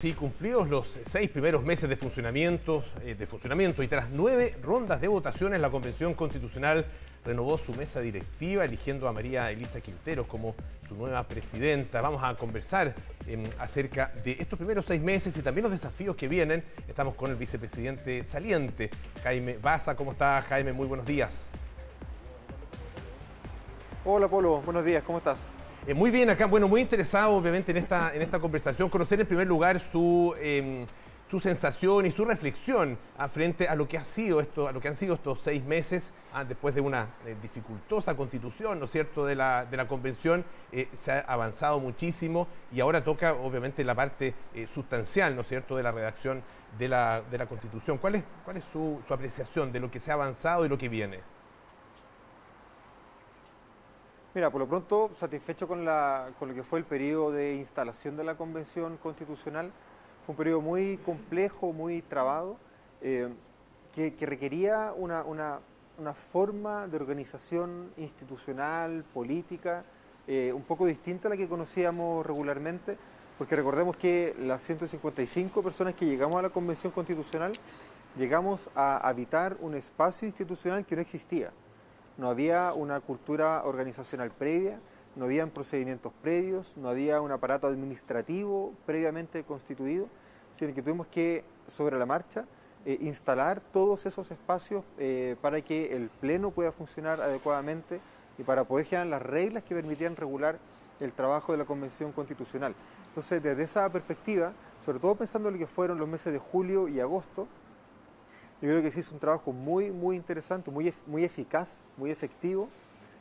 Sí, cumplidos los 6 primeros meses de funcionamiento y tras 9 rondas de votaciones, la Convención Constitucional renovó su mesa directiva, eligiendo a María Elisa Quinteros como su nueva presidenta. Vamos a conversar acerca de estos primeros 6 meses y también los desafíos que vienen. Estamos con el vicepresidente saliente, Jaime Baza. ¿Cómo está, Jaime? Muy buenos días. Hola, Polo. Buenos días. ¿Cómo estás? Muy bien, acá, bueno, muy interesado obviamente en esta conversación, conocer en primer lugar su sensación y su reflexión frente a lo que ha sido a lo que han sido estos 6 meses después de una dificultosa constitución, ¿no es cierto?, de la convención. Se ha avanzado muchísimo y ahora toca obviamente la parte sustancial, ¿no es cierto?, de la redacción de la constitución. ¿Cuál es su apreciación de lo que se ha avanzado y lo que viene? Mira, por lo pronto, satisfecho con lo que fue el periodo de instalación de la Convención Constitucional. Fue un periodo muy complejo, muy trabado, que requería una forma de organización institucional, política, un poco distinta a la que conocíamos regularmente, porque recordemos que las 155 personas que llegamos a la Convención Constitucional, llegamos a habitar un espacio institucional que no existía. No había una cultura organizacional previa, no habían procedimientos previos, no había un aparato administrativo previamente constituido, sino que tuvimos que, sobre la marcha, instalar todos esos espacios para que el Pleno pueda funcionar adecuadamente y para poder generar las reglas que permitían regular el trabajo de la Convención Constitucional. Entonces, desde esa perspectiva, sobre todo pensando en lo que fueron los meses de julio y agosto, yo creo que se hizo un trabajo muy interesante, muy eficaz, muy efectivo,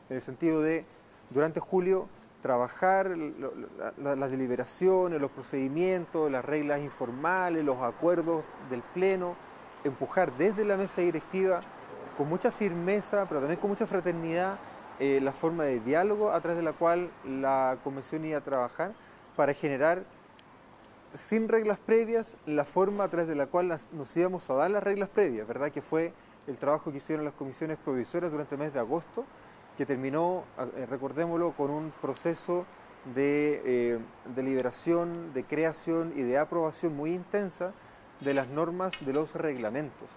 en el sentido de, durante julio, trabajar las deliberaciones, los procedimientos, las reglas informales, los acuerdos del Pleno, empujar desde la mesa directiva con mucha firmeza, pero también con mucha fraternidad, la forma de diálogo a través de la cual la Convención iba a trabajar para generar, sin reglas previas, la forma a través de la cual nos íbamos a dar las reglas previas, ¿verdad? Que fue el trabajo que hicieron las comisiones provisorias durante el mes de agosto, que terminó, recordémoslo, con un proceso de deliberación, de creación y de aprobación muy intensa de las normas de los reglamentos.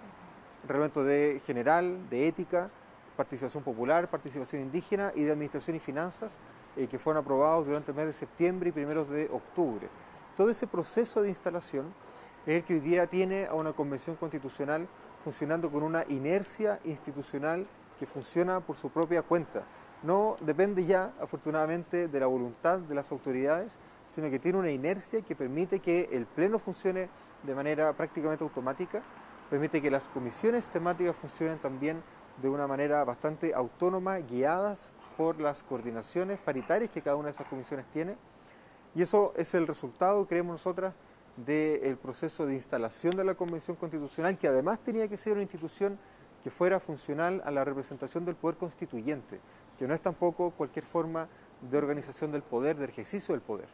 Reglamento general, de ética, participación popular, participación indígena y de administración y finanzas, que fueron aprobados durante el mes de septiembre y primeros de octubre. Todo ese proceso de instalación es el que hoy día tiene a una Convención Constitucional funcionando con una inercia institucional que funciona por su propia cuenta. No depende ya, afortunadamente, de la voluntad de las autoridades, sino que tiene una inercia que permite que el Pleno funcione de manera prácticamente automática, permite que las comisiones temáticas funcionen también de una manera bastante autónoma, guiadas por las coordinaciones paritarias que cada una de esas comisiones tiene. Y eso es el resultado, creemos nosotras, del proceso de instalación de la Convención Constitucional, que además tenía que ser una institución que fuera funcional a la representación del poder constituyente, que no es tampoco cualquier forma de organización del poder, del ejercicio del poder.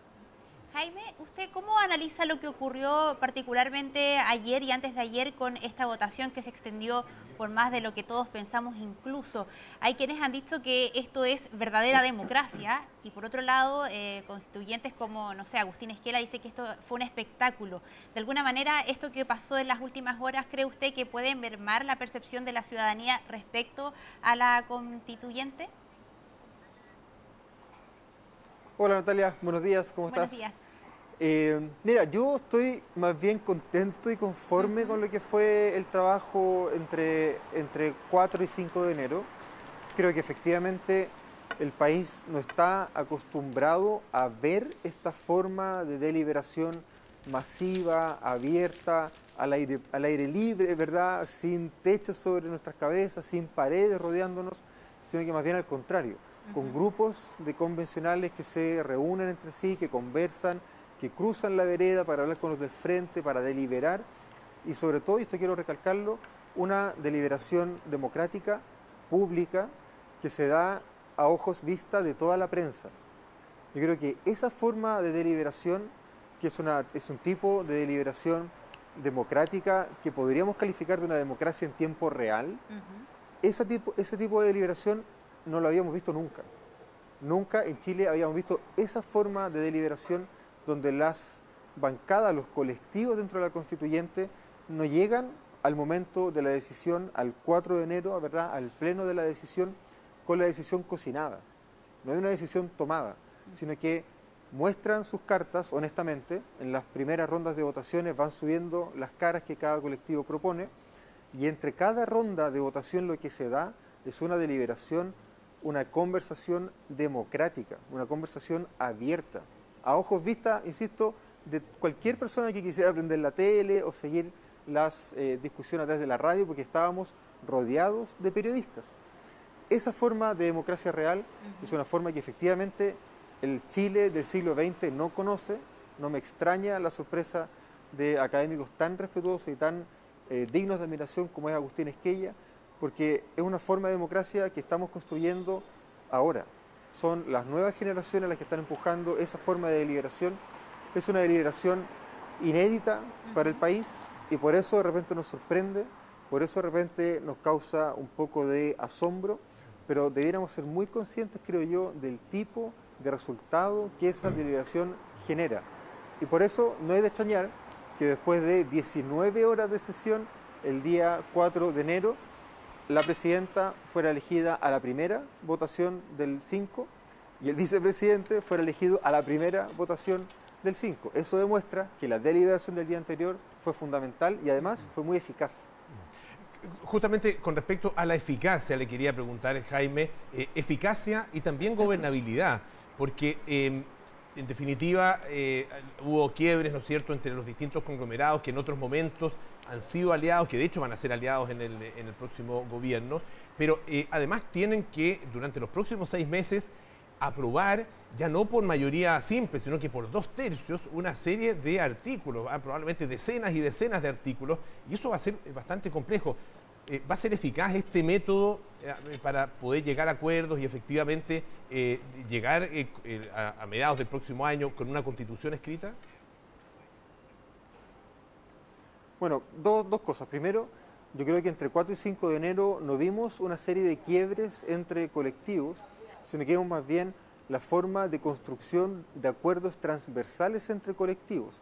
Jaime, ¿usted cómo analiza lo que ocurrió particularmente ayer y antes de ayer con esta votación que se extendió por más de lo que todos pensamos incluso? Hay quienes han dicho que esto es verdadera democracia y por otro lado constituyentes como, no sé, Agustín Esquela dice que esto fue un espectáculo. De alguna manera, esto que pasó en las últimas horas, ¿cree usted que puede mermar la percepción de la ciudadanía respecto a la constituyente? Hola Natalia, buenos días, ¿cómo estás? Buenos días. Mira, yo estoy más bien contento y conforme con lo que fue el trabajo entre 4 y 5 de enero. Creo que efectivamente el país no está acostumbrado a ver esta forma de deliberación masiva, abierta, al aire libre, ¿verdad? Sin techo sobre nuestras cabezas, sin paredes rodeándonos, sino que más bien al contrario, con grupos de convencionales que se reúnen entre sí, que conversan, que cruzan la vereda para hablar con los del frente, para deliberar y sobre todo, y esto quiero recalcarlo, una deliberación democrática, pública, que se da a ojos vista de toda la prensa. Yo creo que esa forma de deliberación, que es un tipo de deliberación democrática que podríamos calificar de una democracia en tiempo real, ese tipo de deliberación no lo habíamos visto nunca. Nunca en Chile habíamos visto esa forma de deliberación donde las bancada, los colectivos dentro de la constituyente no llegan al momento de la decisión, al 4 de enero, ¿verdad?, al pleno de la decisión, con la decisión cocinada. No hay una decisión tomada, sino que muestran sus cartas honestamente. En las primeras rondas de votaciones van subiendo las caras que cada colectivo propone, y entre cada ronda de votación lo que se da es una deliberación, una conversación democrática, una conversación abierta, a ojos vistas, insisto, de cualquier persona que quisiera prender la tele o seguir las discusiones a través de la radio, porque estábamos rodeados de periodistas. Esa forma de democracia real es una forma que efectivamente el Chile del siglo XX no conoce. No me extraña la sorpresa de académicos tan respetuosos y tan dignos de admiración como es Agustín Esquella, porque es una forma de democracia que estamos construyendo ahora. Son las nuevas generaciones las que están empujando esa forma de deliberación. Es una deliberación inédita para el país, y por eso de repente nos sorprende, por eso de repente nos causa un poco de asombro, pero debiéramos ser muy conscientes, creo yo, del tipo de resultado que esa deliberación genera. Y por eso no es de extrañar que después de 19 horas de sesión, el día 4 de enero, la presidenta fuera elegida a la primera votación del 5 y el vicepresidente fuera elegido a la primera votación del 5. Eso demuestra que la deliberación del día anterior fue fundamental y además fue muy eficaz. Justamente con respecto a la eficacia le quería preguntar, Jaime, eficacia y también gobernabilidad, porque en definitiva hubo quiebres, ¿no es cierto?, entre los distintos conglomerados que en otros momentos han sido aliados, que de hecho van a ser aliados en el próximo gobierno, pero además tienen que durante los próximos 6 meses aprobar, ya no por mayoría simple, sino que por 2/3, una serie de artículos, probablemente decenas y decenas de artículos, y eso va a ser bastante complejo. ¿Va a ser eficaz este método para poder llegar a acuerdos y efectivamente llegar a mediados del próximo año con una constitución escrita? Bueno, dos cosas. Primero, yo creo que entre 4 y 5 de enero no vimos una serie de quiebres entre colectivos, sino que vimos más bien la forma de construcción de acuerdos transversales entre colectivos.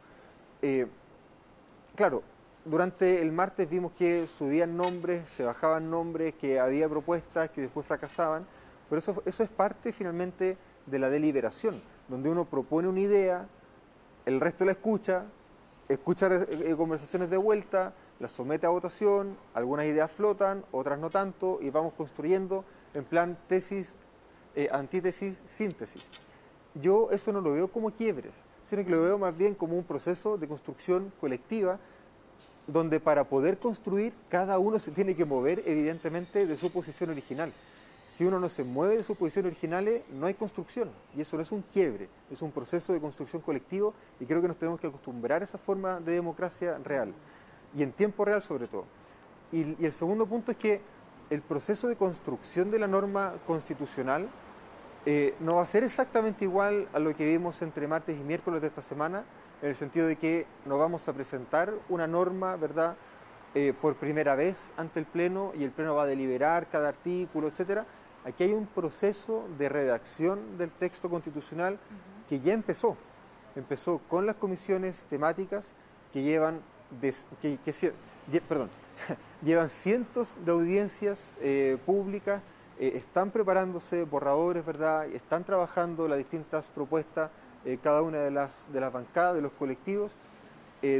Claro, durante el martes vimos que subían nombres, se bajaban nombres, que había propuestas que después fracasaban, pero eso es parte finalmente de la deliberación, donde uno propone una idea, el resto la escucha conversaciones de vuelta, las somete a votación, algunas ideas flotan, otras no tanto, y vamos construyendo en plan tesis, antítesis, síntesis. Yo eso no lo veo como quiebres, sino que lo veo más bien como un proceso de construcción colectiva, donde para poder construir cada uno se tiene que mover evidentemente de su posición original. Si uno no se mueve de sus posiciones originales, no hay construcción, y eso no es un quiebre, es un proceso de construcción colectivo, y creo que nos tenemos que acostumbrar a esa forma de democracia real, y en tiempo real sobre todo. Y el segundo punto es que el proceso de construcción de la norma constitucional no va a ser exactamente igual a lo que vimos entre martes y miércoles de esta semana, en el sentido de que no vamos a presentar una norma, ¿verdad?, por primera vez ante el Pleno, y el Pleno va a deliberar cada artículo, etcétera. Aquí hay un proceso de redacción del texto constitucional que ya empezó. Empezó con las comisiones temáticas que llevan, llevan cientos de audiencias públicas, están preparándose borradores, ¿verdad?, están trabajando las distintas propuestas, cada una de las bancadas, de los colectivos.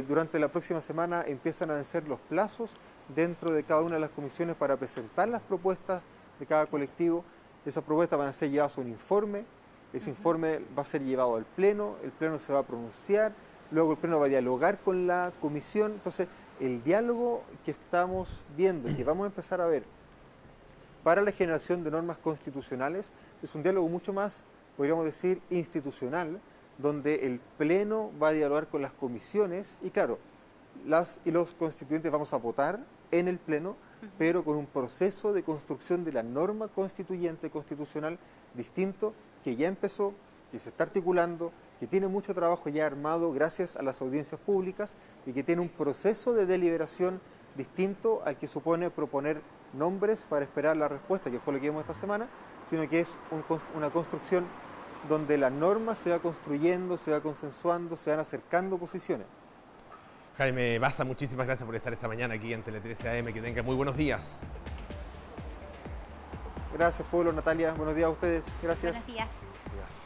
Durante la próxima semana empiezan a vencer los plazos dentro de cada una de las comisiones para presentar las propuestas de cada colectivo. Esas propuestas van a ser llevadas a un informe, ese informe va a ser llevado al Pleno, el Pleno se va a pronunciar, luego el Pleno va a dialogar con la comisión. Entonces, el diálogo que estamos viendo y que vamos a empezar a ver para la generación de normas constitucionales es un diálogo mucho más, podríamos decir, institucional, donde el Pleno va a dialogar con las comisiones y claro, las y los constituyentes vamos a votar en el Pleno, pero con un proceso de construcción de la norma constituyente constitucional distinto, que ya empezó, que se está articulando, que tiene mucho trabajo ya armado gracias a las audiencias públicas y que tiene un proceso de deliberación distinto al que supone proponer nombres para esperar la respuesta, que fue lo que vimos esta semana, sino que es una construcción donde la norma se va construyendo, se va consensuando, se van acercando posiciones. Jaime Baza, muchísimas gracias por estar esta mañana aquí en Tele 13 AM. Que tenga muy buenos días. Gracias, Pablo, Natalia. Buenos días a ustedes. Gracias. Buenos días.